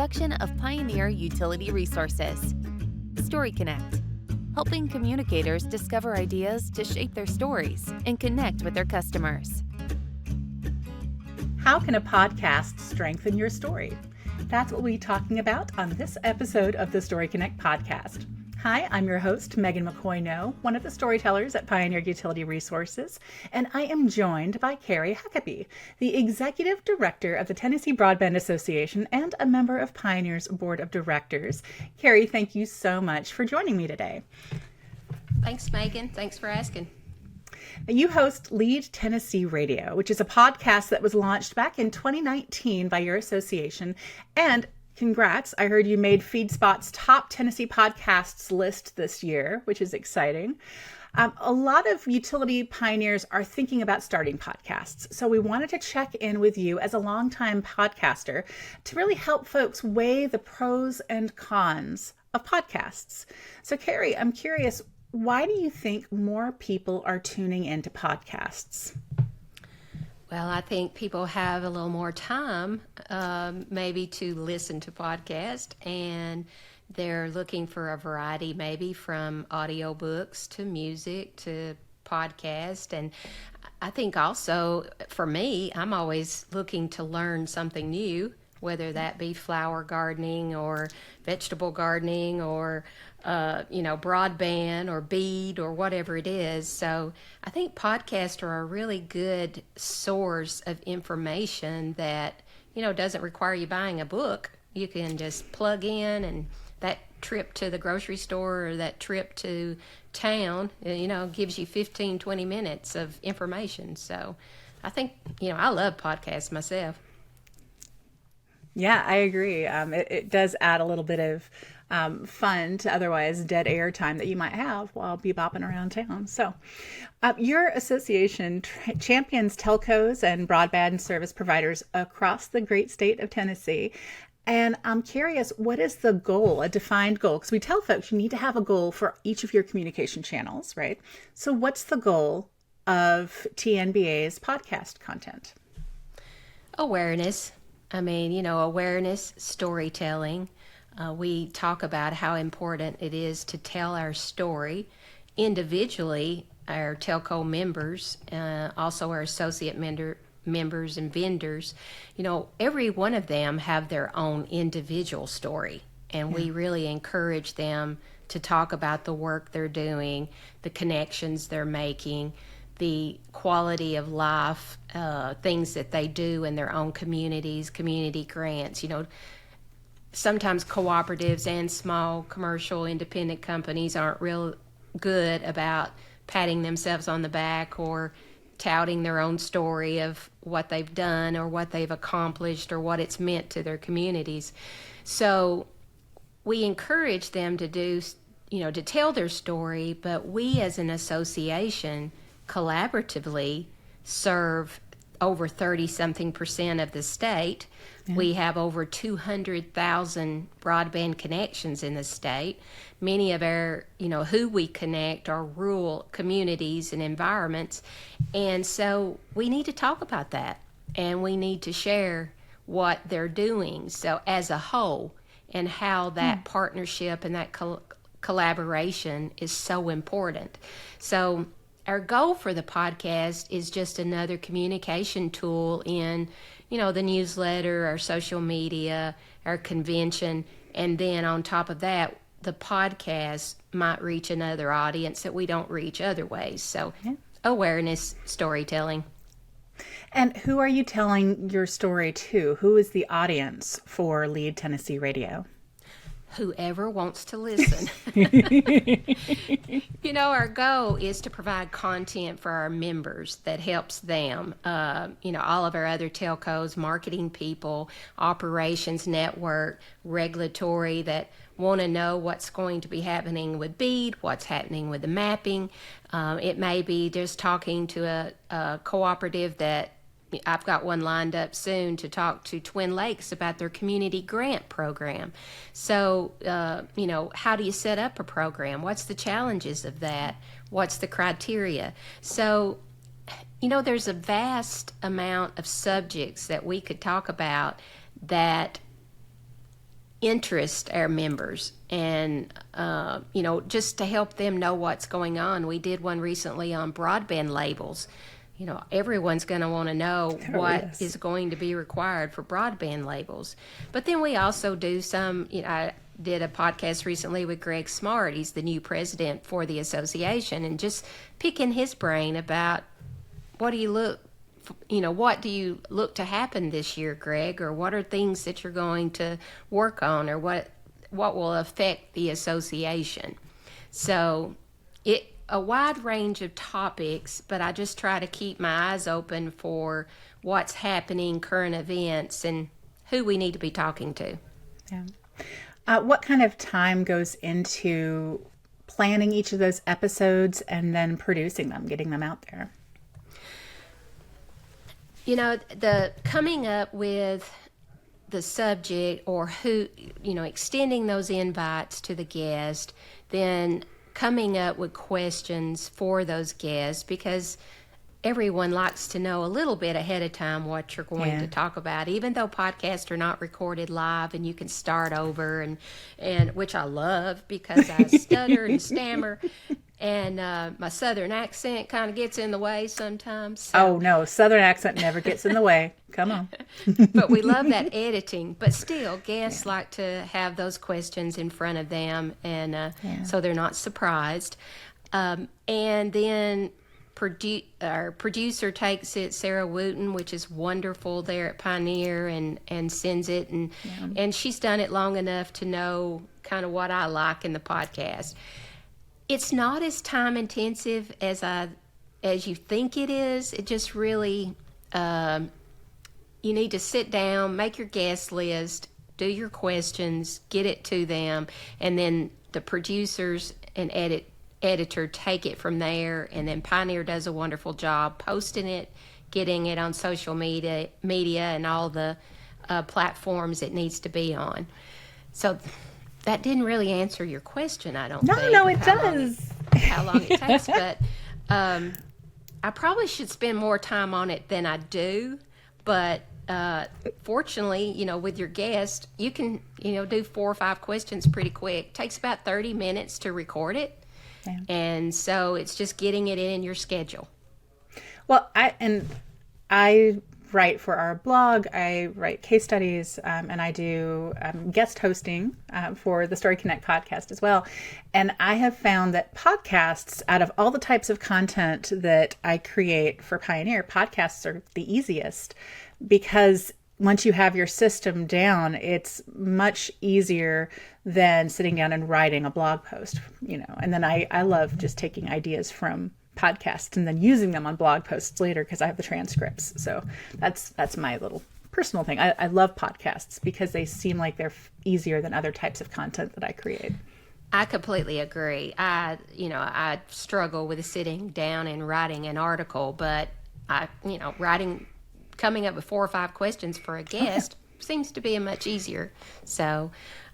production of Pioneer Utility Resources. Story Connect, helping communicators discover ideas to shape their stories and connect with their customers. How can a podcast strengthen your story? That's what we'll be talking about on this episode of the Story Connect podcast. Hi, I'm your host, Megan McCoy-No, one of the storytellers at Pioneer Utility Resources, and I am joined by Carrie Huckeby, the Executive Director of the Tennessee Broadband Association and a member of Pioneer's Board of Directors. Carrie, thank you so much for joining me today. Thanks, Megan. Thanks for asking. You host Lead Tennessee Radio, which is a podcast that was launched back in 2019 by your association. And congrats, I heard you made FeedSpot's top Tennessee podcasts list this year, which is exciting. A lot of utility pioneers are thinking about starting podcasts. So we wanted to check in with you as a longtime podcaster to really help folks weigh the pros and cons of podcasts. So Carrie, I'm curious, why do you think more people are tuning into podcasts? Well, I think people have a little more time maybe to listen to podcasts, and they're looking for a variety maybe from audiobooks to music to podcast. And I think also for me, I'm always looking to learn something new, whether that be flower gardening or vegetable gardening or broadband or bead or whatever it is. So I think podcasts are a really good source of information that, doesn't require you buying a book. You can just plug in, and that trip to the grocery store or that trip to town, gives you 15, 20 minutes of information. So I think, I love podcasts myself. Yeah, I agree. It does add a little bit of fun to otherwise dead air time that you might have while bebopping around town. So your association champions telcos and broadband service providers across the great state of Tennessee. And I'm curious, what is the goal, a defined goal? Because we tell folks you need to have a goal for each of your communication channels, right? So what's the goal of TNBA's podcast content? Awareness. Awareness, storytelling. We talk about how important it is to tell our story individually, our telco members, also our associate members and vendors. Every one of them have their own individual story, and we really encourage them to talk about the work they're doing, the connections they're making, the quality of life, things that they do in their own communities, community grants. Sometimes cooperatives and small commercial independent companies aren't real good about patting themselves on the back or touting their own story of what they've done or what they've accomplished or what it's meant to their communities. So we encourage them to do, to tell their story, but we as an association collaboratively serve over 30-something% of the state. Yeah. We have over 200,000 broadband connections in the state. Many of our, who we connect are rural communities and environments. And so we need to talk about that, and we need to share what they're doing. So as a whole, and how that partnership and that collaboration is so important. So our goal for the podcast is just another communication tool in, the newsletter, our social media, our convention, and then on top of that, the podcast might reach another audience that we don't reach other ways. So awareness, storytelling. And who are you telling your story to? Who is the audience for Lead Tennessee Radio? Whoever wants to listen. Our goal is to provide content for our members that helps them. All of our other telcos, marketing people, operations network, regulatory that want to know what's going to be happening with BEAD, what's happening with the mapping. It may be just talking to a cooperative that I've got one lined up soon to talk to Twin Lakes about their community grant program. So, how do you set up a program? What's the challenges of that? What's the criteria? So, there's a vast amount of subjects that we could talk about that interest our members and, just to help them know what's going on. We did one recently on broadband labels. Everyone's going to want to know what is going to be required for broadband labels. But then we also do some, I did a podcast recently with Greg Smart. He's the new president for the association, and just picking his brain about what do you look to happen this year, Greg, or what are things that you're going to work on, or what will affect the association. So a wide range of topics, but I just try to keep my eyes open for what's happening, current events, and who we need to be talking to. Yeah. What kind of time goes into planning each of those episodes and then producing them, getting them out there? The coming up with the subject, or who, extending those invites to the guest, then coming up with questions for those guests, because everyone likes to know a little bit ahead of time what you're going to talk about, even though podcasts are not recorded live and you can start over, and which I love because I stutter and stammer, and my Southern accent kind of gets in the way sometimes. So. Oh, no, Southern accent never gets in the way. Come on. But we love that editing. But still, guests like to have those questions in front of them, and so they're not surprised. And then our producer takes it, Sarah Wooten, which is wonderful there at Pioneer, and sends it. And she's done it long enough to know kind of what I like in the podcast. It's not as time intensive as you think it is. It just really, you need to sit down, make your guest list, do your questions, get it to them, and then the producers and editor take it from there. And then Pioneer does a wonderful job posting it, getting it on social media and all the platforms it needs to be on. So that didn't really answer your question, I don't think. No, it does. How long it takes, but I probably should spend more time on it than I do. But fortunately, with your guest, you can, do 4 or 5 questions pretty quick. It takes about 30 minutes to record it. Yeah. And so it's just getting it in your schedule. Well, I write for our blog, I write case studies, and I do guest hosting for the Story Connect podcast as well. And I have found that podcasts, out of all the types of content that I create for Pioneer, podcasts are the easiest, because once you have your system down, it's much easier than sitting down and writing a blog post, And then I love just taking ideas from podcasts and then using them on blog posts later because I have the transcripts. So that's my little personal thing. I love podcasts because they seem like they're easier than other types of content that I create. I completely agree. I struggle with sitting down and writing an article, but coming up with 4 or 5 questions for a guest seems to be much easier. So,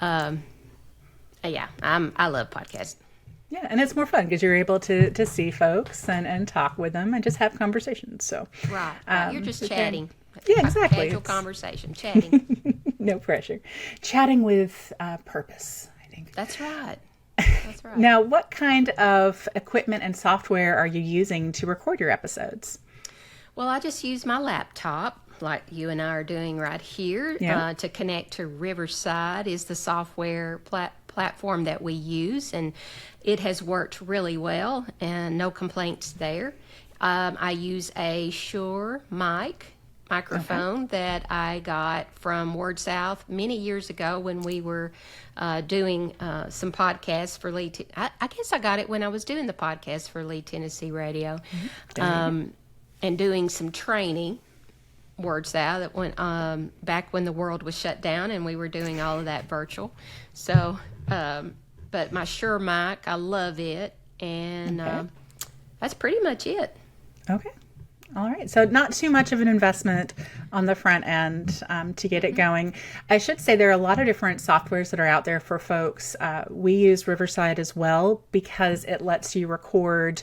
I love podcasts. Yeah, and it's more fun because you're able to see folks and talk with them and just have conversations. So right. You're just chatting. Yeah, exactly. Casual conversation, chatting. No pressure. Chatting with purpose, I think. That's right. Now, what kind of equipment and software are you using to record your episodes? Well, I just use my laptop, like you and I are doing right here, to connect to Riverside is the software platform that we use, and it has worked really well, and no complaints there. I use a Shure microphone that I got from Word South many years ago when we were doing some podcasts for Lee. I guess I got it when I was doing the podcast for Lee Tennessee Radio, and doing some training. Word South that went back when the world was shut down and we were doing all of that virtual. So, but my Shure mic, I love it, and that's pretty much it. Okay. All right. So not too much of an investment on the front end to get it going. I should say there are a lot of different softwares that are out there for folks. We use Riverside as well because it lets you record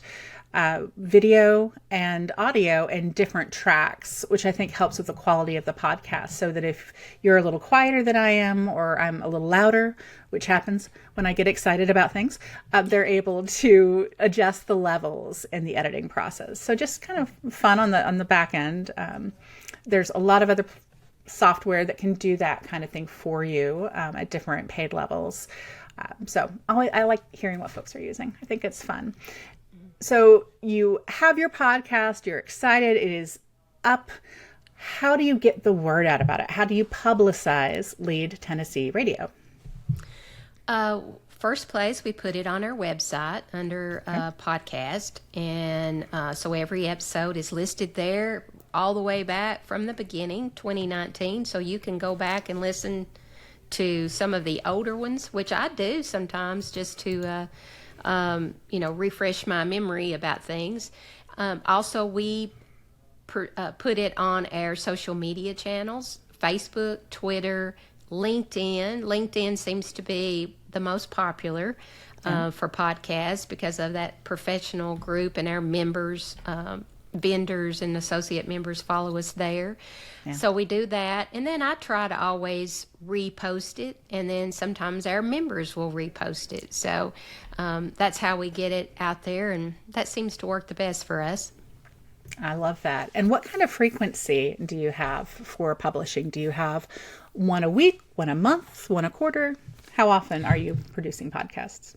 video and audio in different tracks, which I think helps with the quality of the podcast. So that if you're a little quieter than I am, or I'm a little louder, which happens when I get excited about things, they're able to adjust the levels in the editing process. So just kind of fun on the back end. There's a lot of other software that can do that kind of thing for you at different paid levels. So I like hearing what folks are using. I think it's fun. So you have your podcast, you're excited, it is up. How do you get the word out about it? How do you publicize Lead Tennessee Radio? First place, we put it on our website under podcast. And so every episode is listed there all the way back from the beginning, 2019. So you can go back and listen to some of the older ones, which I do sometimes just to refresh my memory about things. Also, we put it on our social media channels, Facebook, Twitter, LinkedIn. LinkedIn seems to be the most popular for podcasts because of that professional group, and our members, vendors and associate members follow us there. Yeah. So we do that. And then I try to always repost it. And then sometimes our members will repost it. So that's how we get it out there. And that seems to work the best for us. I love that. And what kind of frequency do you have for publishing? Do you have one a week, one a month, one a quarter? How often are you producing podcasts?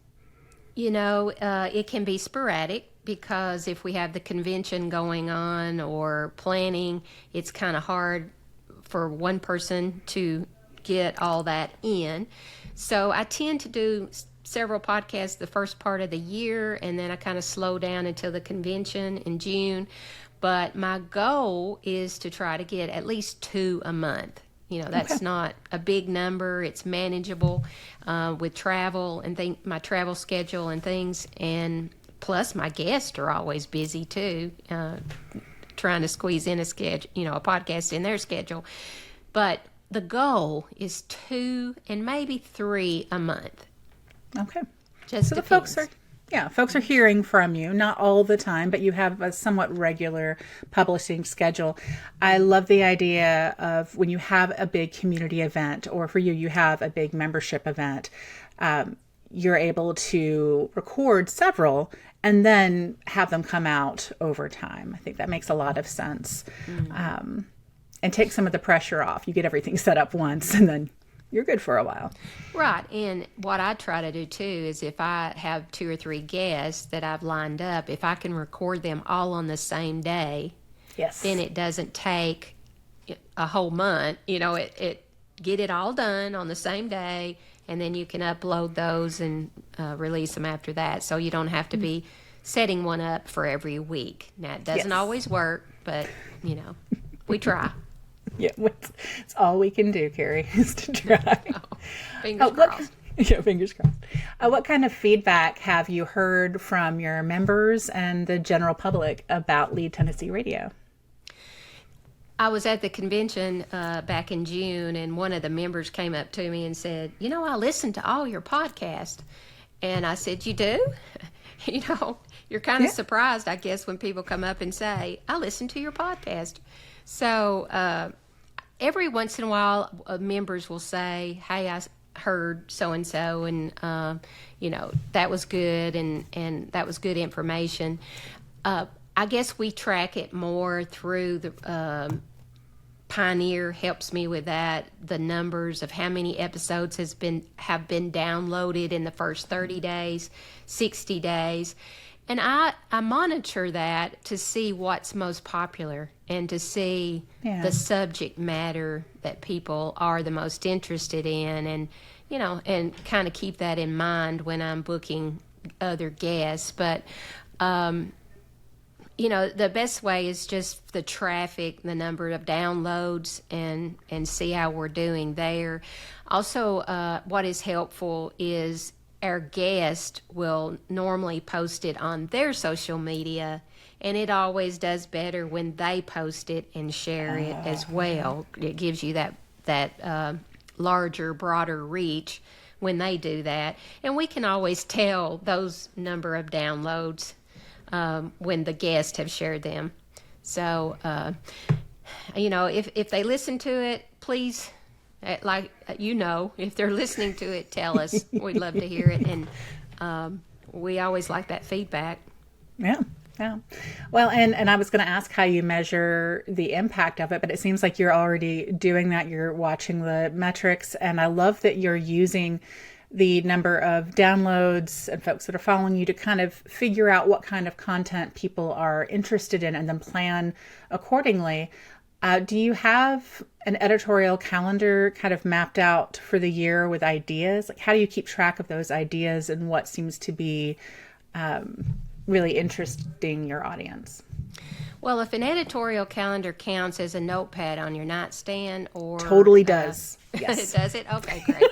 It can be sporadic, because if we have the convention going on or planning, it's kind of hard for one person to get all that in. So I tend to do several podcasts the first part of the year, and then I kind of slow down until the convention in June. But my goal is to try to get at least 2 a month. That's not a big number. It's manageable with travel and my travel schedule and things. And plus, my guests are always busy too, trying to squeeze in a podcast in their schedule. But the goal is 2 and maybe 3 a month. Okay. Just so depends. Folks are hearing from you, not all the time, but you have a somewhat regular publishing schedule. I love the idea of when you have a big community event, or for you have a big membership event, you're able to record several and then have them come out over time. I think that makes a lot of sense. Mm-hmm. And take some of the pressure off. You get everything set up once and then you're good for a while. Right. And what I try to do too is if I have 2 or 3 guests that I've lined up, if I can record them all on the same day, yes, then it doesn't take a whole month. It get it all done on the same day, and then you can upload those and release them after that. So you don't have to be setting one up for every week. Now, it doesn't always work, but, we try. Yeah, it's all we can do, Carrie, is to try. Fingers crossed. Fingers crossed. What kind of feedback have you heard from your members and the general public about Lead Tennessee Radio? I was at the convention back in June, and one of the members came up to me and said, I listened to all your podcasts. And I said, you do? You're kind of surprised, I guess, when people come up and say, I listened to your podcast. So every once in a while, members will say, hey, I heard so-and-so, and, that was good, and that was good information. I guess we track it more through the Pioneer helps me with that, the numbers of how many episodes have been downloaded in the first 30 days, 60 days. And I monitor that to see what's most popular and to see the subject matter that people are the most interested in, and and kind of keep that in mind when I'm booking other guests. But the best way is just the traffic, the number of downloads, and see how we're doing there. Also, what is helpful is our guest will normally post it on their social media, and it always does better when they post it and share it as well. It gives you that larger, broader reach when they do that. And we can always tell those number of downloads when the guests have shared them. So, if they listen to it, please, if they're listening to it, tell us. We'd love to hear it. And we always like that feedback. Yeah. Yeah. Well, and I was going to ask how you measure the impact of it, but it seems like you're already doing that. You're watching the metrics, and I love that you're using the number of downloads and folks that are following you to kind of figure out what kind of content people are interested in and then plan accordingly. Do you have an editorial calendar kind of mapped out for the year with ideas? Like, how do you keep track of those ideas and what seems to be really interesting your audience? Well, if an editorial calendar counts as a notepad on your nightstand, or totally does. Yes. It does it? Okay, great.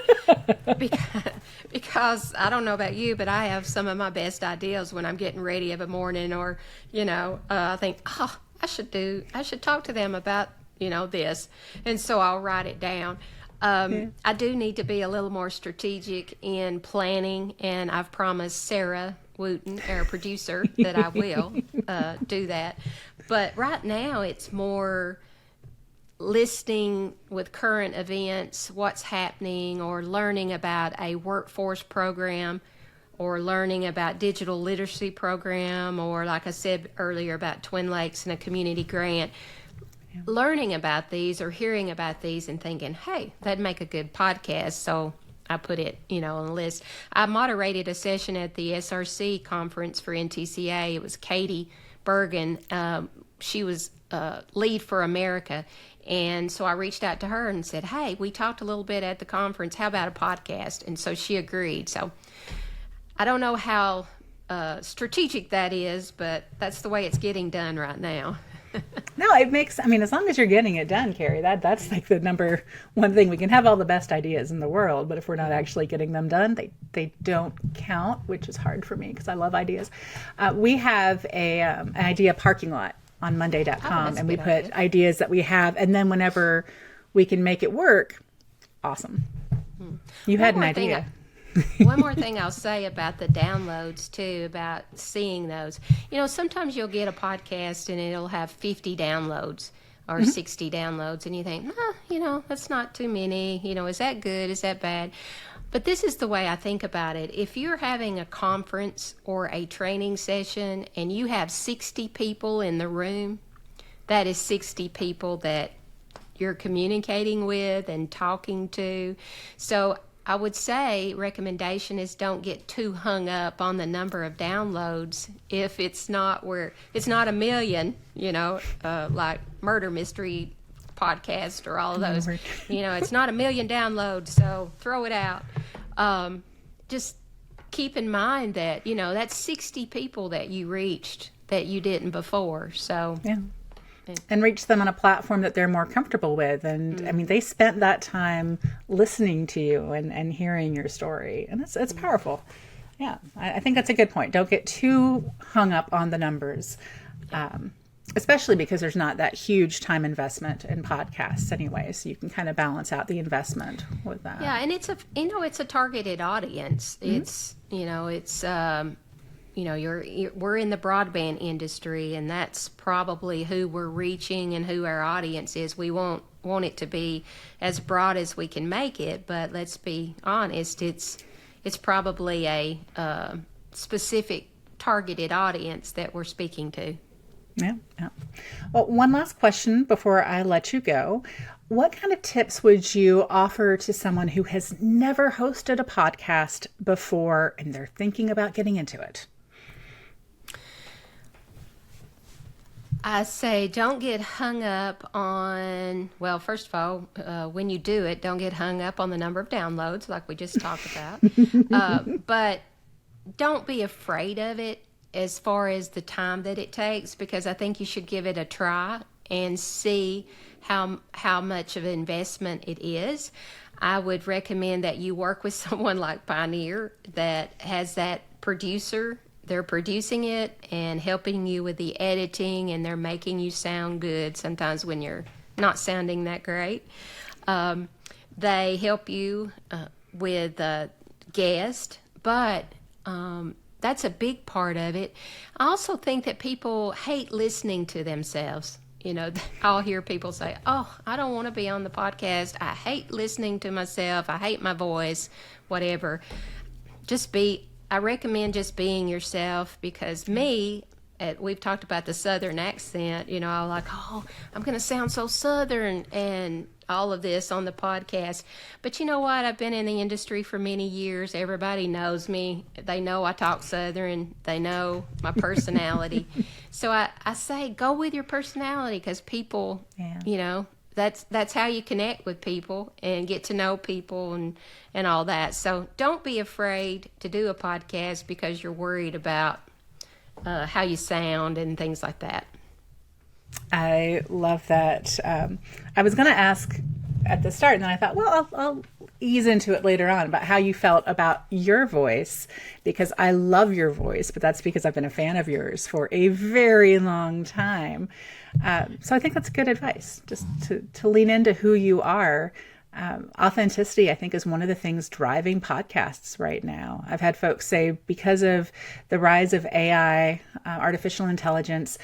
because I don't know about you, but I have some of my best ideas when I'm getting ready of a morning, or I think, I should talk to them about this, and so I'll write it down. I do need to be a little more strategic in planning, and I've promised Sarah Wooten, our producer, that I will do that. But right now it's more listing with current events, what's happening, or learning about a workforce program, or learning about digital literacy program, or like I said earlier about Twin Lakes and a community grant. Yeah. Learning about these or hearing about these and thinking, hey, that'd make a good podcast. So I put it, on the list. I moderated a session at the SRC conference for NTCA. It was Katie Bergen. She was lead for America. And so I reached out to her and said, hey, we talked a little bit at the conference. How about a podcast? And so she agreed. So I don't know how strategic that is, but that's the way it's getting done right now. No, as long as you're getting it done, Carrie, that's like the number one thing. We can have all the best ideas in the world, but if we're not actually getting them done, they don't count, which is hard for me because I love ideas. We have an idea parking lot on Monday.com, and we put ideas that we have, and then whenever we can make it work, awesome. You had an idea. One more thing I'll say about the downloads too, about seeing those. Sometimes you'll get a podcast and it'll have 50 downloads or 60 downloads, and you think, that's not too many. Is that good? Is that bad? But this is the way I think about it. If you're having a conference or a training session and you have 60 people in the room, that is 60 people that you're communicating with and talking to. So I would say recommendation is don't get too hung up on the number of downloads if it's not a million, like Murder Mystery Podcast or all of those. It's not a million downloads, so throw it out. Just keep in mind that, that's 60 people that you reached that you didn't before. So yeah. And reach them on a platform that they're more comfortable with. And they spent that time listening to you and hearing your story. And it's powerful. Yeah, I think that's a good point. Don't get too hung up on the numbers, especially because there's not that huge time investment in podcasts anyway. So you can kind of balance out the investment with that. Yeah, and it's a targeted audience. We're in the broadband industry, and that's probably who we're reaching and who our audience is. We want it to be as broad as we can make it, but let's be honest, it's probably a specific targeted audience that we're speaking to. Yeah. Well, one last question before I let you go. What kind of tips would you offer to someone who has never hosted a podcast before and they're thinking about getting into it? I say don't get hung up on, well, first of all, when you do it, don't get hung up on the number of downloads like we just talked about. But don't be afraid of it as far as the time that it takes, because I think you should give it a try and see how much of an investment it is. I would recommend that you work with someone like Pioneer that has that producer. They're producing it and helping you with the editing, and they're making you sound good sometimes when you're not sounding that great. They help you with guests, but that's a big part of it. I also think that people hate listening to themselves. I'll hear people say, oh, I don't want to be on the podcast. I hate listening to myself. I hate my voice, whatever. I recommend just being yourself, because we've talked about the Southern accent, I'm like, oh, I'm going to sound so Southern and all of this on the podcast. But you know what? I've been in the industry for many years. Everybody knows me. They know I talk Southern. They know my personality. So I say, go with your personality, because people, that's how you connect with people and get to know people and all that. So don't be afraid to do a podcast because you're worried about how you sound and things like that. I love that. I was going to ask at the start, and then I thought, well, I'll ease into it later on about how you felt about your voice, because I love your voice, but that's because I've been a fan of yours for a very long time. So I think that's good advice, just to lean into who you are. Authenticity, I think, is one of the things driving podcasts right now. I've had folks say, because of the rise of AI, artificial intelligence,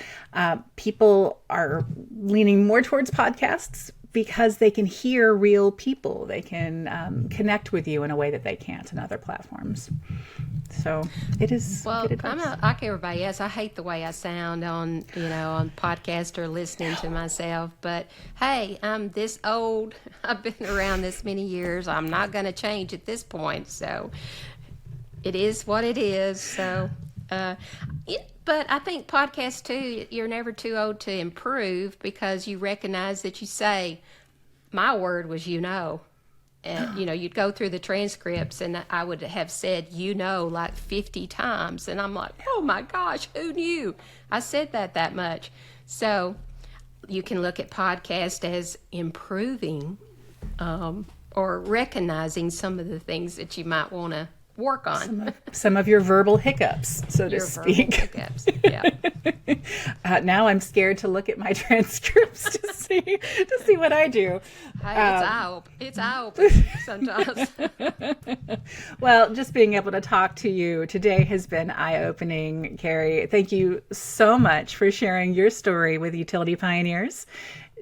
people are leaning more towards podcasts because they can hear real people. They can connect with you in a way that they can't in other platforms. So it is. Well, good advice. I'm like everybody else. I hate the way I sound on podcast or listening to myself. But hey, I'm this old. I've been around this many years. I'm not going to change at this point. So it is what it is. So, but I think podcasts too, you're never too old to improve, because you recognize that you say, my word was, and you'd go through the transcripts and I would have said, like 50 times. And I'm like, oh my gosh, who knew I said that much? So you can look at podcast as improving, or recognizing some of the things that you might want to work on. Some of your verbal hiccups, so to speak. Verbal hiccups, yeah. Now I'm scared to look at my transcripts to see what I do. Hey, it's eye-opening sometimes. Well, just being able to talk to you today has been eye-opening, Carrie. Thank you so much for sharing your story with Utility Pioneers.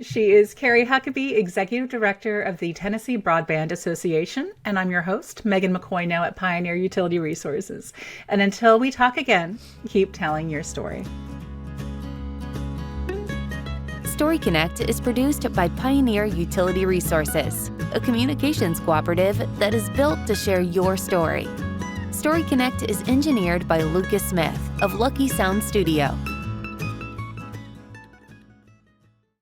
She is Carrie Huckeby, Executive Director of the Tennessee Broadband Association, and I'm your host, Megan McCoy, now at Pioneer Utility Resources. And until we talk again, keep telling your story. Story Connect is produced by Pioneer Utility Resources, a communications cooperative that is built to share your story. Story Connect is engineered by Lucas Smith of Lucky Sound Studio.